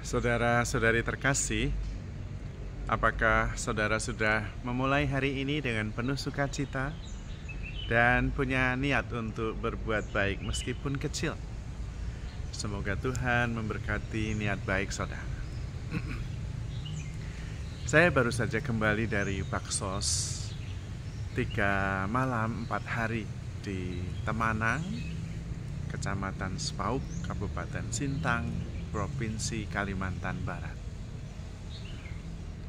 Saudara-saudari terkasih, apakah saudara sudah memulai hari ini dengan penuh sukacita dan punya niat untuk berbuat baik meskipun kecil? Semoga Tuhan memberkati niat baik saudara. Saya baru saja kembali dari Baksos 3 malam 4 hari di Temanang, Kecamatan Sepauk, Kabupaten Sintang, Provinsi Kalimantan Barat.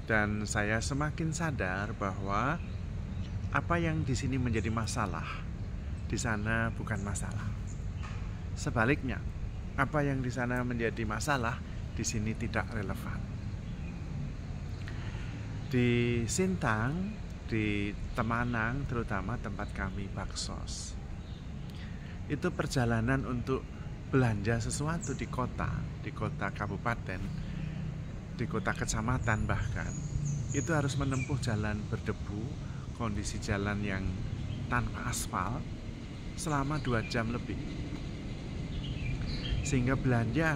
Dan saya semakin sadar bahwa apa yang di sini menjadi masalah, di sana bukan masalah. Sebaliknya, apa yang di sana menjadi masalah, di sini tidak relevan. Di Sintang, di Temanang, terutama tempat kami Baksos, itu perjalanan untuk belanja sesuatu di kota kabupaten, di kota kecamatan bahkan, itu harus menempuh jalan berdebu, kondisi jalan yang tanpa aspal selama 2 jam lebih. Sehingga belanja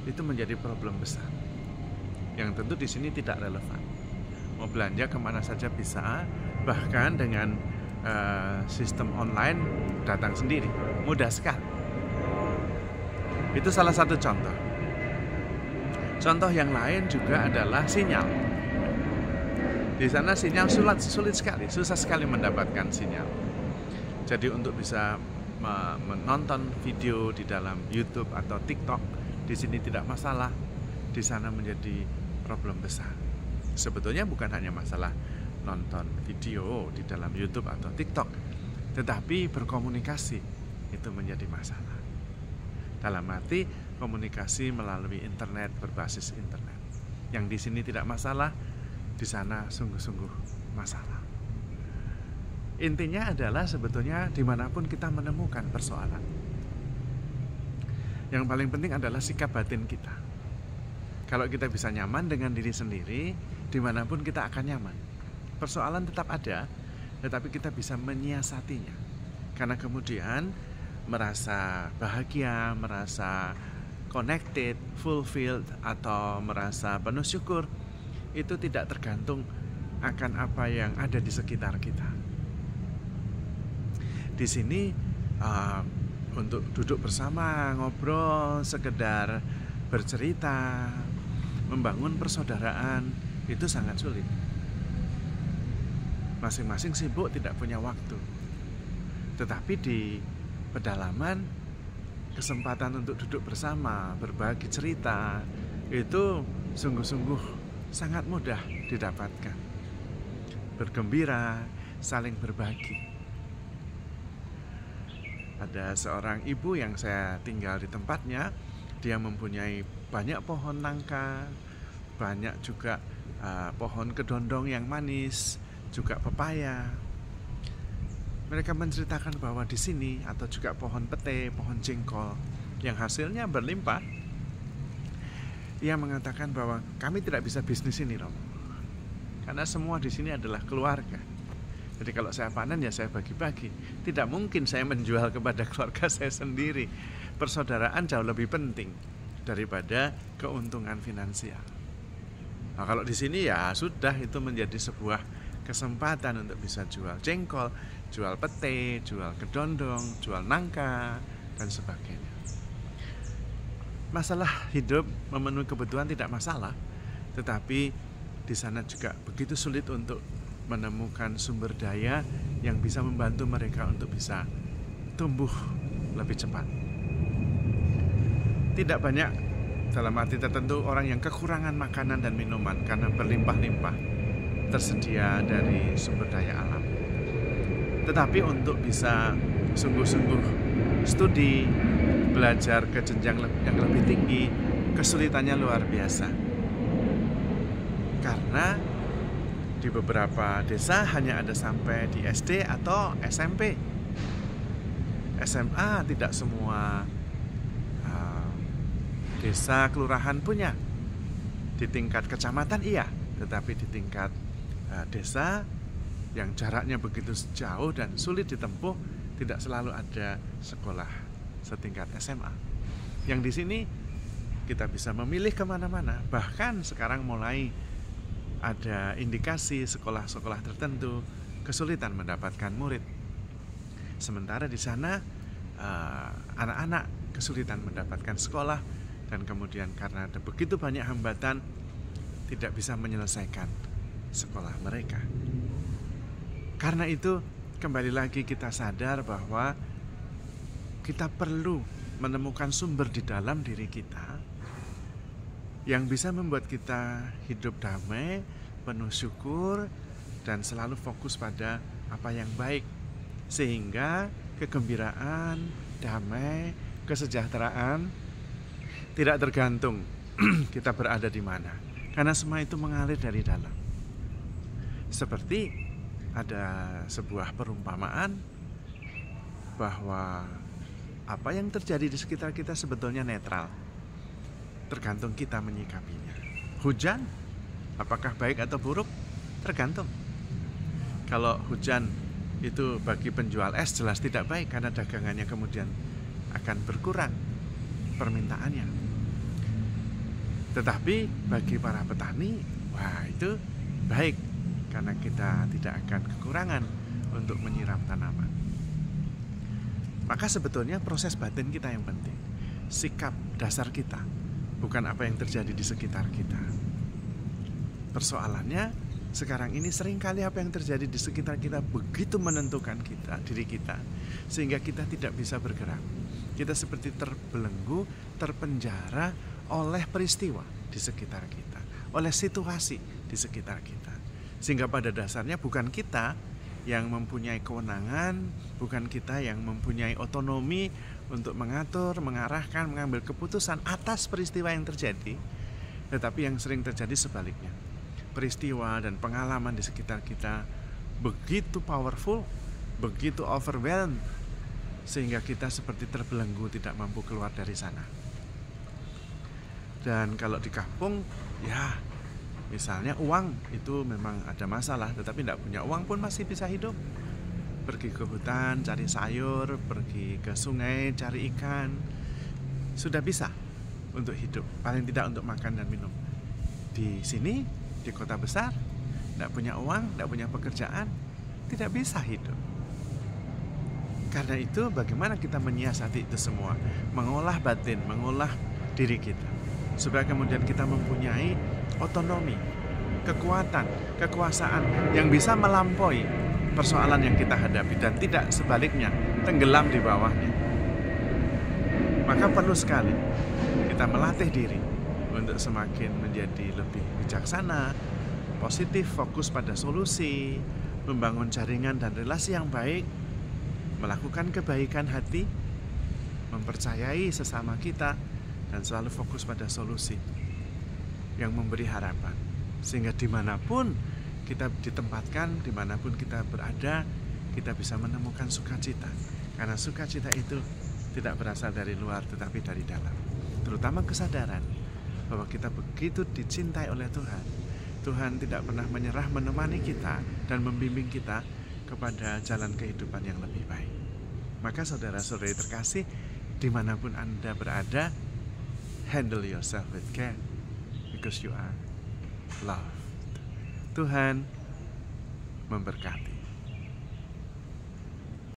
itu menjadi problem besar, yang tentu di sini tidak relevan. Mau belanja kemana saja bisa, bahkan dengan sistem online datang sendiri, mudah sekali. Itu salah satu contoh. Contoh yang lain juga adalah sinyal. Di sana sinyal sulit sekali, susah sekali mendapatkan sinyal. Jadi untuk bisa menonton video di dalam YouTube atau TikTok, di sini tidak masalah, di sana menjadi problem besar. Sebetulnya bukan hanya masalah nonton video di dalam YouTube atau TikTok, tetapi berkomunikasi itu menjadi masalah. Dalam arti komunikasi melalui internet, berbasis internet. Yang di sini tidak masalah, di sana sungguh-sungguh masalah. Intinya adalah sebetulnya dimanapun kita menemukan persoalan, yang paling penting adalah sikap batin kita. Kalau kita bisa nyaman dengan diri sendiri, dimanapun kita akan nyaman. Persoalan tetap ada, tetapi kita bisa menyiasatinya. Karena kemudian merasa bahagia, merasa connected, fulfilled, atau merasa penuh syukur, itu tidak tergantung akan apa yang ada di sekitar kita. Di sini untuk duduk bersama, ngobrol, sekedar bercerita, membangun persaudaraan, itu sangat sulit. Masing-masing sibuk, tidak punya waktu. Tetapi di pedalaman, kesempatan untuk duduk bersama, berbagi cerita, itu sungguh-sungguh sangat mudah didapatkan. Bergembira, saling berbagi. Ada seorang ibu yang saya tinggal di tempatnya, dia mempunyai banyak pohon nangka, banyak juga pohon kedondong yang manis, juga pepaya. Mereka menceritakan bahwa di sini atau juga pohon pete, pohon jengkol yang hasilnya berlimpah. Ia mengatakan bahwa kami tidak bisa bisnis ini, Romo, karena semua di sini adalah keluarga. Jadi kalau saya panen ya saya bagi-bagi. Tidak mungkin saya menjual kepada keluarga saya sendiri. Persaudaraan jauh lebih penting daripada keuntungan finansial. Nah, kalau di sini ya sudah, itu menjadi sebuah kesempatan untuk bisa jual jengkol, jual pete, jual kedondong, jual nangka, dan sebagainya. Masalah hidup memenuhi kebutuhan tidak masalah, tetapi di sana juga begitu sulit untuk menemukan sumber daya yang bisa membantu mereka untuk bisa tumbuh lebih cepat. Tidak banyak, dalam arti tertentu, orang yang kekurangan makanan dan minuman karena berlimpah-limpah tersedia dari sumber daya alam. Tetapi untuk bisa sungguh-sungguh studi, belajar ke jenjang yang lebih tinggi, kesulitannya luar biasa. Karena di beberapa desa hanya ada sampai di SD atau SMP. SMA tidak semua desa kelurahan punya. Di tingkat kecamatan iya, tetapi di tingkat desa yang jaraknya begitu jauh dan sulit ditempuh, tidak selalu ada sekolah setingkat SMA. Yang di sini kita bisa memilih kemana-mana. Bahkan sekarang mulai ada indikasi sekolah-sekolah tertentu kesulitan mendapatkan murid. Sementara di sana anak-anak kesulitan mendapatkan sekolah, dan kemudian karena ada begitu banyak hambatan tidak bisa menyelesaikan sekolah mereka. Karena itu kembali lagi kita sadar bahwa kita perlu menemukan sumber di dalam diri kita yang bisa membuat kita hidup damai, penuh syukur, dan selalu fokus pada apa yang baik, sehingga kegembiraan, damai, kesejahteraan tidak tergantung kita berada di mana, karena semua itu mengalir dari dalam. Seperti ada sebuah perumpamaan bahwa apa yang terjadi di sekitar kita sebetulnya netral, tergantung kita menyikapinya. Hujan, apakah baik atau buruk? Tergantung. Kalau hujan itu bagi penjual es jelas tidak baik, karena dagangannya kemudian akan berkurang permintaannya. Tetapi bagi para petani, wah itu baik, karena kita tidak akan kekurangan untuk menyiram tanaman. Maka sebetulnya proses batin kita yang penting, sikap dasar kita, bukan apa yang terjadi di sekitar kita. Persoalannya sekarang ini seringkali apa yang terjadi di sekitar kita begitu menentukan diri kita, sehingga kita tidak bisa bergerak. Kita seperti terbelenggu, terpenjara oleh peristiwa di sekitar kita, oleh situasi di sekitar kita. Sehingga pada dasarnya bukan kita yang mempunyai kewenangan, bukan kita yang mempunyai otonomi untuk mengatur, mengarahkan, mengambil keputusan atas peristiwa yang terjadi, tetapi yang sering terjadi sebaliknya. Peristiwa dan pengalaman di sekitar kita begitu powerful, begitu overwhelmed, sehingga kita seperti terbelenggu, tidak mampu keluar dari sana. Dan kalau di kampung, ya misalnya uang itu memang ada masalah, tetapi tidak punya uang pun masih bisa hidup. Pergi ke hutan cari sayur, pergi ke sungai cari ikan, sudah bisa untuk hidup, paling tidak untuk makan dan minum. Di sini, di kota besar, tidak punya uang, tidak punya pekerjaan, tidak bisa hidup. Karena itu bagaimana kita menyiasati itu semua, mengolah batin, mengolah diri kita, supaya kemudian kita mempunyai otonomi, kekuatan, kekuasaan yang bisa melampaui persoalan yang kita hadapi dan tidak sebaliknya tenggelam di bawahnya. Maka perlu sekali kita melatih diri untuk semakin menjadi lebih bijaksana, positif, fokus pada solusi, membangun jaringan dan relasi yang baik, melakukan kebaikan hati, mempercayai sesama kita, dan selalu fokus pada solusi yang memberi harapan. Sehingga dimanapun kita ditempatkan, dimanapun kita berada, kita bisa menemukan sukacita. Karena sukacita itu tidak berasal dari luar, tetapi dari dalam. Terutama kesadaran bahwa kita begitu dicintai oleh Tuhan. Tuhan tidak pernah menyerah, menemani kita dan membimbing kita kepada jalan kehidupan yang lebih baik. Maka saudara-saudari terkasih, dimanapun Anda berada, handle yourself with care, because you are loved. Tuhan memberkati.